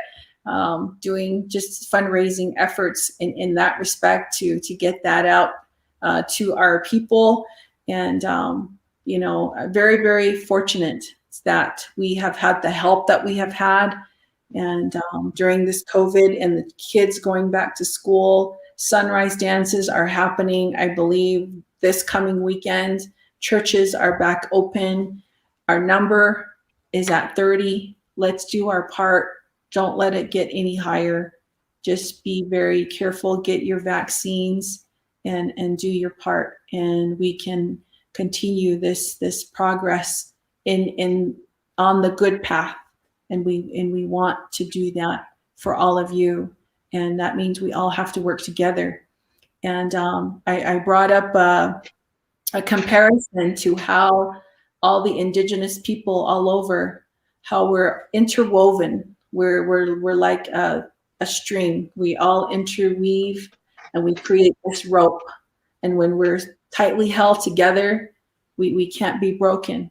doing just fundraising efforts in that respect to get that out to our people. And, you know, very, very fortunate that we have had the help that we have had. And during this COVID and the kids going back to school, sunrise dances are happening, I believe, this coming weekend. Churches are back open. Our number is at 30. Let's do our part. Don't let it get any higher. Just be very careful, get your vaccines and do your part. And we can continue this progress on the good path. And we want to do that for all of you. And that means we all have to work together. And I brought up a comparison to how all the indigenous people all over, how we're interwoven. We're like a string. We all interweave and we create this rope. And when we're tightly held together, we can't be broken.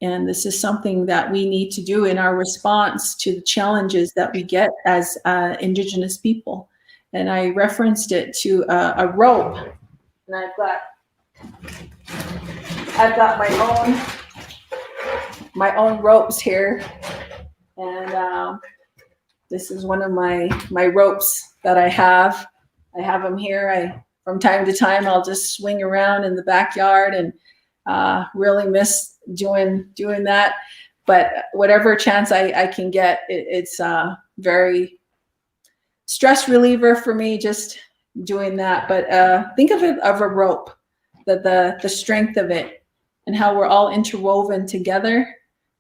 And this is something that we need to do in our response to the challenges that we get as indigenous people. And I referenced it to a rope. And I've got my own ropes here, and this is one of my ropes that I have. I have them here. From time to time I'll just swing around in the backyard and really miss doing that. But whatever chance I can get, it's very stress reliever for me just doing that. But think of it of a rope, the strength of it and how we're all interwoven together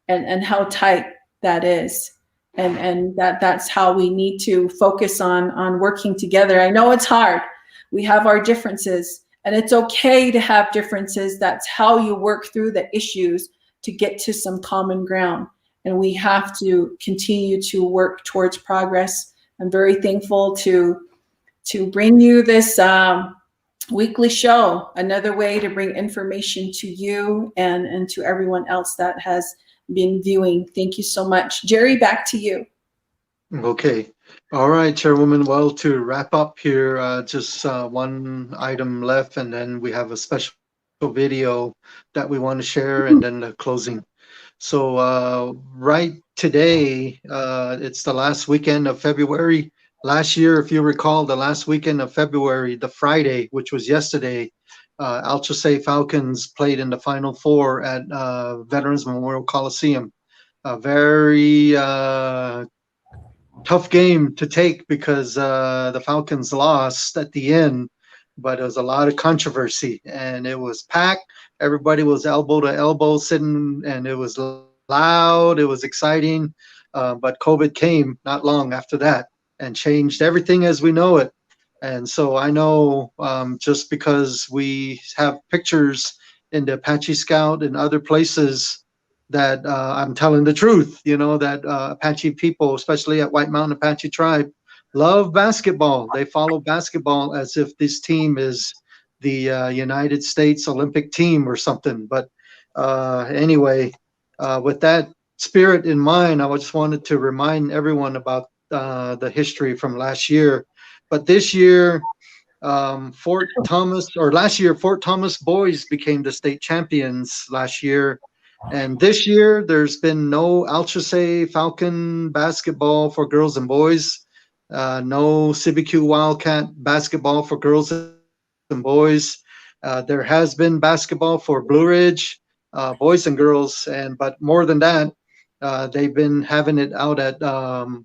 and how tight that is. And that's how we need to focus on working together. I know it's hard. We have our differences and it's okay to have differences. That's how you work through the issues to get to some common ground. And we have to continue to work towards progress. I'm very thankful to bring you this weekly show, another way to bring information to you and to everyone else that has been viewing. Thank you so much. Jerry, back to you. Okay. All right, Chairwoman. Well, to wrap up here, just one item left, and then we have a special video that we want to share, and then the closing. So right today, it's the last weekend of February. Last year, if you recall, the last weekend of February, the Friday, which was yesterday, Alchese Falcons played in the Final Four at Veterans Memorial Coliseum. A very tough game to take because the Falcons lost at the end, but it was a lot of controversy and it was packed. Everybody was elbow to elbow sitting, and it was loud. It was exciting, but COVID came not long after that and changed everything as we know it. And so I know just because we have pictures in the Apache Scout and other places that I'm telling the truth, you know, that Apache people, especially at White Mountain Apache Tribe, love basketball. They follow basketball as if this team is the United States Olympic team or something. But anyway, with that spirit in mind, I just wanted to remind everyone about the history from last year. But this year, Fort Thomas boys became the state champions last year. And this year, there's been no Alchese Falcon basketball for girls and boys, no CBQ Wildcat basketball for girls and boys. There has been basketball for Blue Ridge, boys and girls, but more than that, they've been having it out at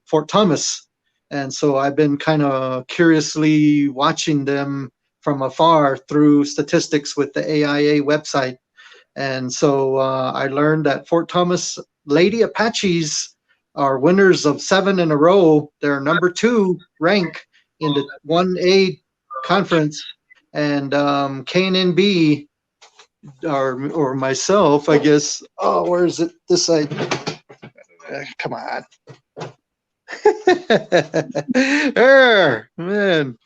Fort Thomas. And so I've been kind of curiously watching them from afar through statistics with the AIA website. And so I learned that Fort Thomas Lady Apaches are winners of 7 in a row. They're number 2 rank in the 1A conference. And KNNB or myself, I guess. Oh, where is it? This side. Come on. There, man.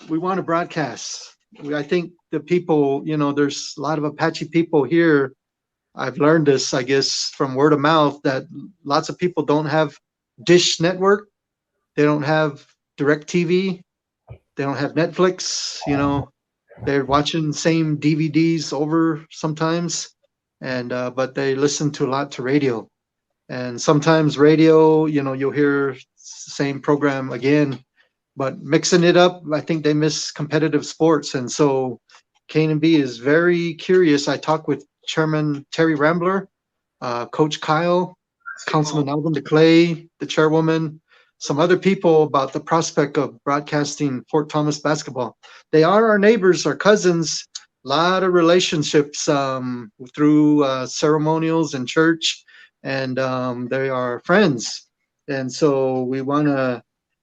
We want to broadcast. I think the people, there's a lot of Apache people here. I've learned this, I guess, from word of mouth, that lots of people don't have Dish Network. They don't have Direct TV. They don't have Netflix. They're watching the same DVDs over sometimes, and but they listen to a lot to radio. And sometimes radio, you'll hear same program again, but mixing it up, I think they miss competitive sports. And so K&B is very curious. I talked with Chairman Terry Rambler, Coach Kyle, Councilman Alvin DeClay, the chairwoman, some other people about the prospect of broadcasting Fort Thomas basketball. They are our neighbors, our cousins, a lot of relationships through ceremonials and church, and they are friends. And so we want to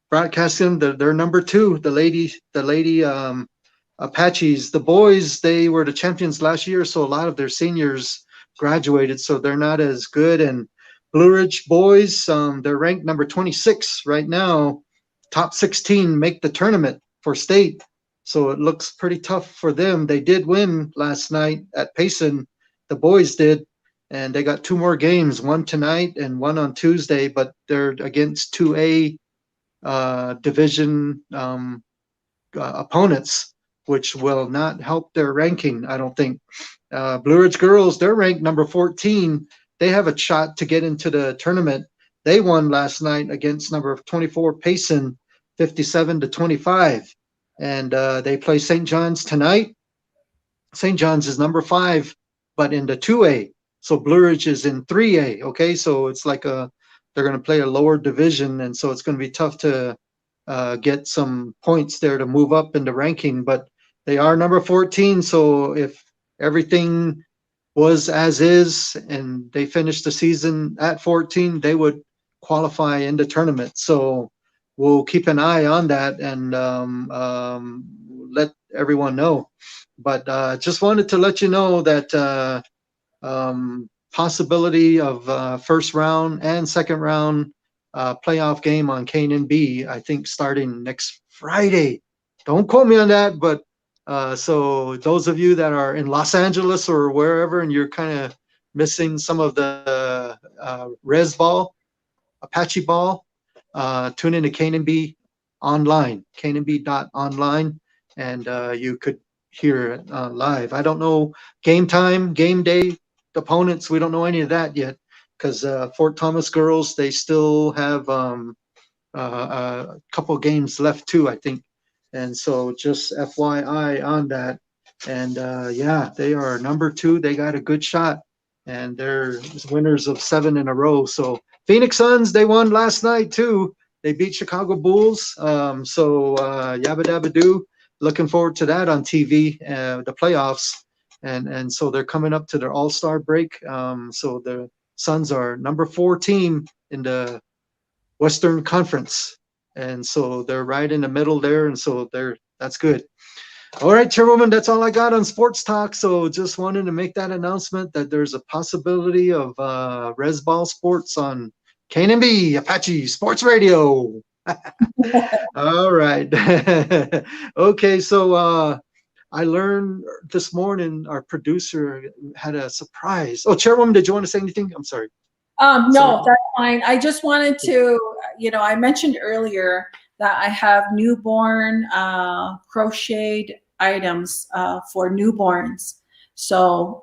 broadcast them. They're number 2, the lady Apaches. The boys, they were the champions last year, so a lot of their seniors graduated, so they're not as good. And Blue Ridge boys, they're ranked number 26 right now. Top 16 make the tournament for state, so it looks pretty tough for them. They did win last night at Payson, the boys did, and they got 2 more games, one tonight and one on Tuesday, but they're against 2A division opponents, which will not help their ranking, I don't think. Blue Ridge girls, they're ranked number 14. They have a shot to get into the tournament. They won last night against number 24 Payson, 57-25. And they play St. John's tonight. St. John's is number 5, but in the 2A. So Blue Ridge is in 3A. Okay, so it's like they're going to play a lower division, and so it's going to be tough to get some points there to move up in the ranking. But they are number 14, so if everything was as is and they finished the season at 14, they would qualify in the tournament. So we'll keep an eye on that and let everyone know. But just wanted to let you know that possibility of first round and second round playoff game on K&B, I think starting next Friday. Don't quote me on that, but so those of you that are in Los Angeles or wherever and you're kind of missing some of the res ball, Apache ball, tune into K&B online, knb.online, and you could hear it live. I don't know game time, game day, opponents. We don't know any of that yet because Fort Thomas girls, they still have a couple games left too, I think. And so just FYI on that. And yeah, they are number 2. They got a good shot. And they're winners of 7 in a row. So Phoenix Suns, they won last night too. They beat Chicago Bulls. So yabba dabba doo. Looking forward to that on TV, the playoffs. And so they're coming up to their all-star break. So the Suns are number 4 team in the Western Conference. And so they're right in the middle there. And so that's good. All right, Chairwoman, that's all I got on sports talk. So just wanted to make that announcement that there's a possibility of res ball sports on K&B Apache Sports Radio. All right. Okay, so I learned this morning our producer had a surprise. Oh, Chairwoman, did you want to say anything? I'm sorry. No, that's fine. I just wanted to, I mentioned earlier that I have newborn crocheted items for newborns. So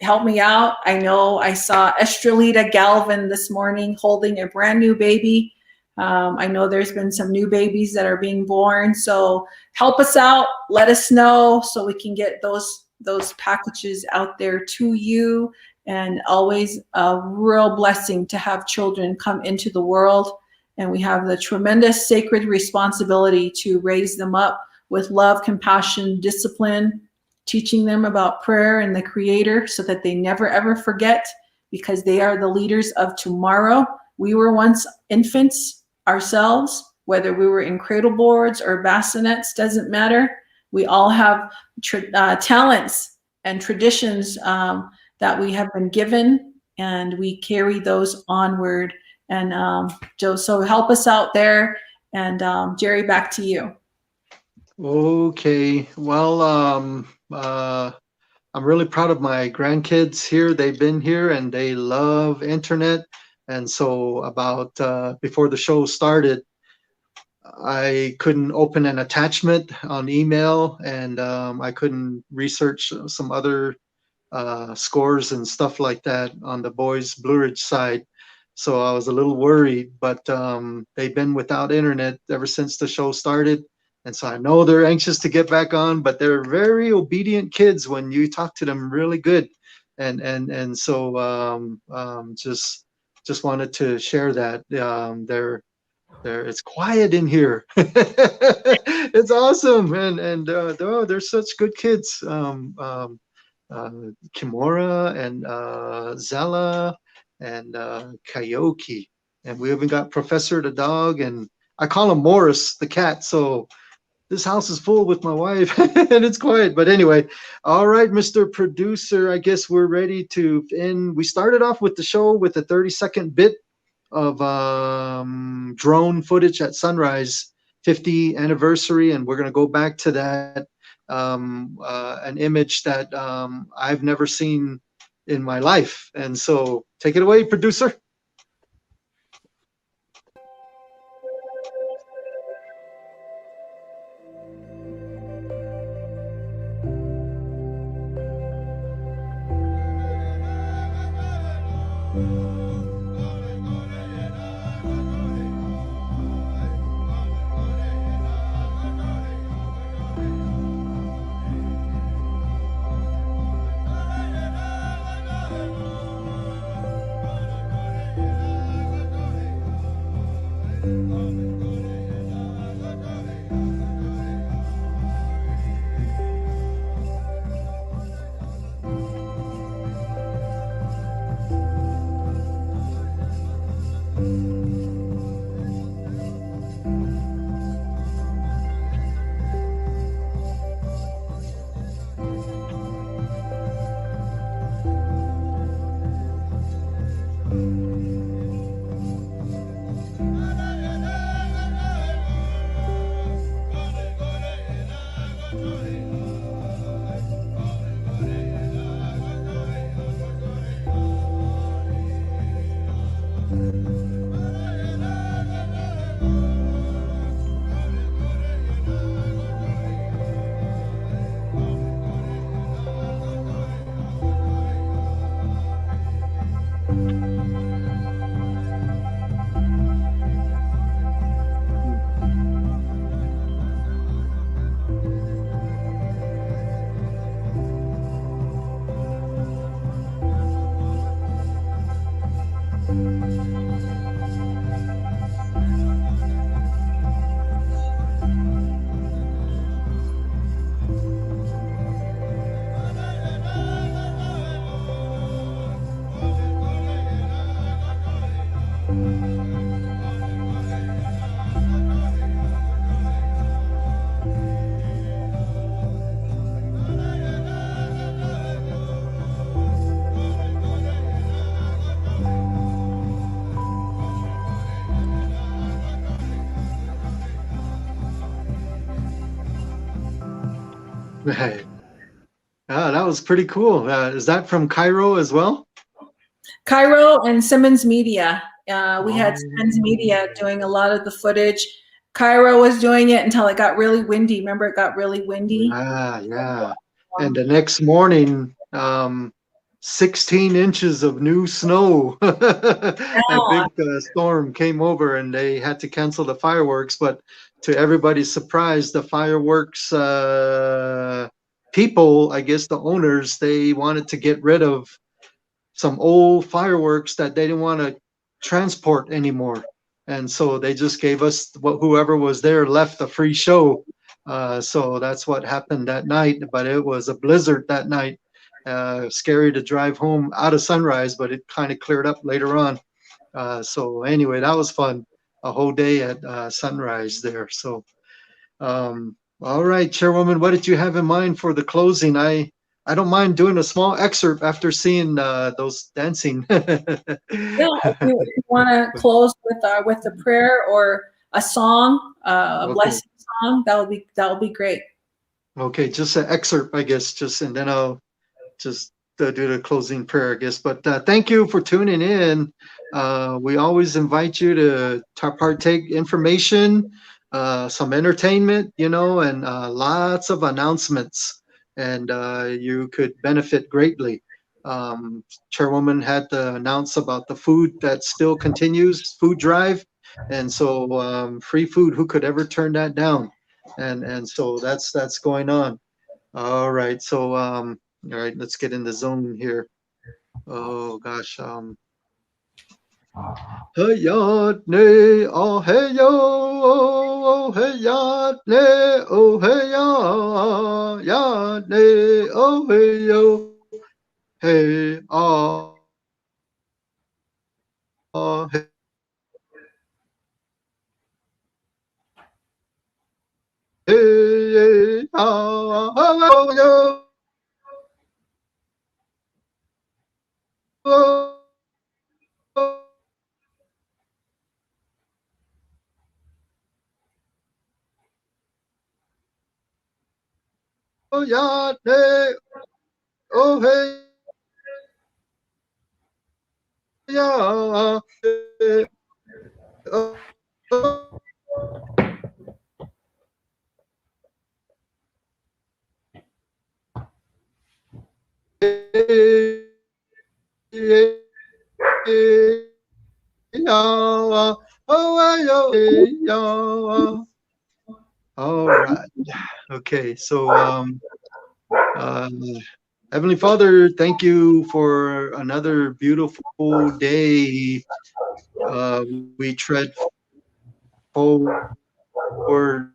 help me out. I know I saw Estrelita Galvin this morning holding a brand new baby. I know there's been some new babies that are being born. So help us out. Let us know so we can get those packages out there to you. And always a real blessing to have children come into the world. And we have the tremendous sacred responsibility to raise them up with love, compassion, discipline, teaching them about prayer and the Creator so that they never, ever forget, because they are the leaders of tomorrow. We were once infants ourselves, whether we were in cradle boards or bassinets, doesn't matter. We all have talents and traditions that we have been given, and we carry those onward. And Joe, so help us out there. And Jerry, back to you. Okay. Well, I'm really proud of my grandkids here. They've been here and they love internet. And so about before the show started, I couldn't open an attachment on email, and I couldn't research some other scores and stuff like that on the boys' Blue Ridge side. So I was a little worried, but they've been without internet ever since the show started. And so I know they're anxious to get back on, but they're very obedient kids when you talk to them really good. And so just wanted to share that. It's quiet in here. It's awesome. And they're such good kids. Kimura and Zella and Kayoki. And we even got Professor the dog, and I call him Morris the cat. So this house is full with my wife and it's quiet. But anyway, all right, Mr. Producer, I guess we're ready to end. We started off with the show with a 30-second bit of drone footage at sunrise, 50 anniversary, and we're going to go back to that, an image that I've never seen in my life. And so take it away, producer. Right. That was pretty cool. Is that from Cairo as well? Cairo and Simmons Media. We had Simmons Media doing a lot of the footage. Cairo was doing it until it got really windy. Remember, it got really windy? Yeah. And the next morning, 16 inches of new snow. A big storm came over and they had to cancel the fireworks. But to everybody's surprise, the fireworks people, I guess the owners, they wanted to get rid of some old fireworks that they didn't want to transport anymore. And so they just gave us whoever was there left a free show. So that's what happened that night. But it was a blizzard that night. Scary to drive home out of sunrise, but it kind of cleared up later on. So anyway, that was fun. A whole day at sunrise there. So All right, Chairwoman, what did you have in mind for the closing? I don't mind doing a small excerpt after seeing those dancing. Yeah, if you want to close with a prayer or a song, a Okay. blessing song, that will be great. Okay, just an excerpt, I guess, just and then I'll just do the closing prayer, I guess. But thank you for tuning in. We always invite you to partake information, some entertainment, and lots of announcements, and you could benefit greatly. Chairwoman had to announce about the food that still continues, food drive, and so free food. Who could ever turn that down? And so that's going on. All right. So, all right, let's get in the zone here. Oh gosh. Hey ya ne oh hey yo oh hey ya ne oh hey ya ne oh hey yo hey hey hey oh yo oh ya ne oh hey ya oh hey all right. Okay. So, uh, Heavenly Father, thank you for another beautiful day. We tread forward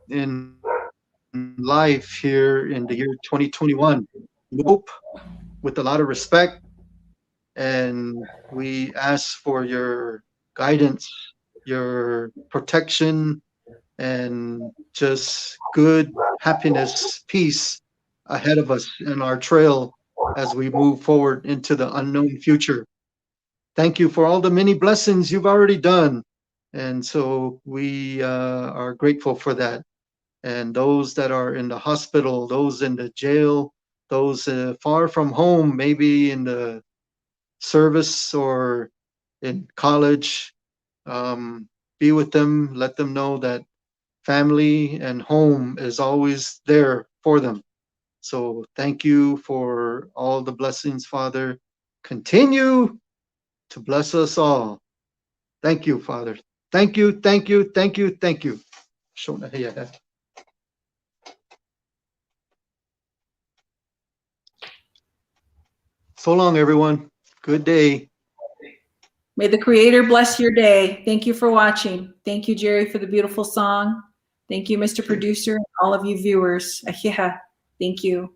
in life here in the year 2021. We hope with a lot of respect, and we ask for your guidance, your protection, and just good happiness, peace ahead of us in our trail as we move forward into the unknown future. Thank you for all the many blessings you've already done. And so we are grateful for that. And those that are in the hospital, those in the jail, those far from home, maybe in the service or in college, be with them, let them know that family and home is always there for them. So thank you for all the blessings, Father. Continue to bless us all. Thank you, Father. Thank you, thank you, thank you, thank you. So long, everyone. Good day. May the Creator bless your day. Thank you for watching. Thank you, Jerry, for the beautiful song. Thank you, Mr. Producer, and all of you viewers. Thank you.